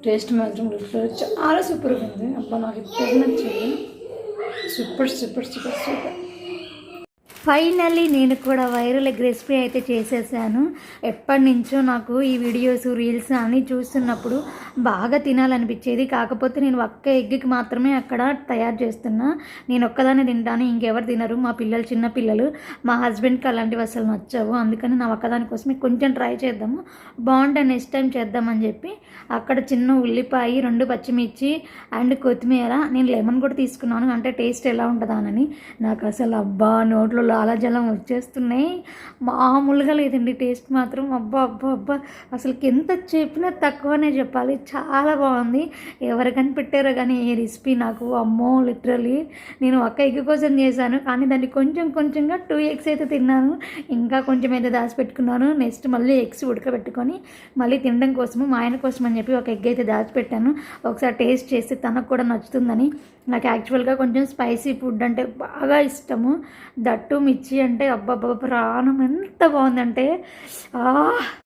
Taste మాత్రం చాలా సూపర్గా ఉంది. అబ్బా నాకు ఇప్పుడు నచ్చింది. Super super super super. Finally నేను కూడా వైరల్ ఎగ్ రెసిపీ అయితే చేసేసాను. ఎప్పటి నుంచో నాకు ఈ వీడియోస్ రీల్స్ అన్నీ చూస్తున్నప్పుడు బాగా తినాలనిపించేది. కాకపోతే నేను ఒక్క ఎగ్కి మాత్రమే అక్కడ తయారు చేస్తున్నా. నేను ఒక్కదాన్ని తింటాను, ఇంకెవరు తినరు. మా పిల్లలు చిన్న పిల్లలు, మా హస్బెండ్కి అలాంటివి అసలు నచ్చవు. అందుకని నా ఒక్కదాని కోసమే కొంచెం ట్రై చేద్దాము, బాగుంటే నెక్స్ట్ టైం చేద్దామని చెప్పి అక్కడ చిన్న ఉల్లిపాయ, 2 పచ్చిమిర్చి అండ్ కొత్తిమీర, నేను లెమన్ కూడా తీసుకున్నాను, అంటే టేస్ట్ ఎలా ఉంటుందానని. నాకు అసలు అబ్బా నోట్లో లాలాజలం వచ్చేస్తున్నాయి. మామూలుగా లేదండి టేస్ట్ మాత్రం. అబ్బా అబ్బా అబ్బా అసలు ఎంత చెప్పినా తక్కువనే చెప్పాలి. చాలా బాగుంది. ఎవరు కనిపెట్టారో కానీ ఈ రెసిపీ నాకు అమ్మో లిటరలీ నేను ఒక్క ఎగ్ కోసం చేశాను, కానీ దాన్ని కొంచెం కొంచెంగా 2 ఎగ్స్ అయితే తిన్నాను. ఇంకా కొంచెం అయితే దాచిపెట్టుకున్నాను. నెక్స్ట్ మళ్ళీ ఎగ్స్ ఉడకబెట్టుకొని మళ్ళీ తినడం కోసము మా ఆయన కోసం అని చెప్పి ఒక ఎగ్ అయితే దాచిపెట్టాను. ఒకసారి టేస్ట్ చేసి తనకు కూడా నచ్చుతుందని. నాకు యాక్చువల్గా కొంచెం స్పైసీ ఫుడ్ అంటే బాగా ఇష్టము. దట్టు మిర్చి అంటే అబ్బబ్బా ప్రాణం ఎంత బాగుందంటే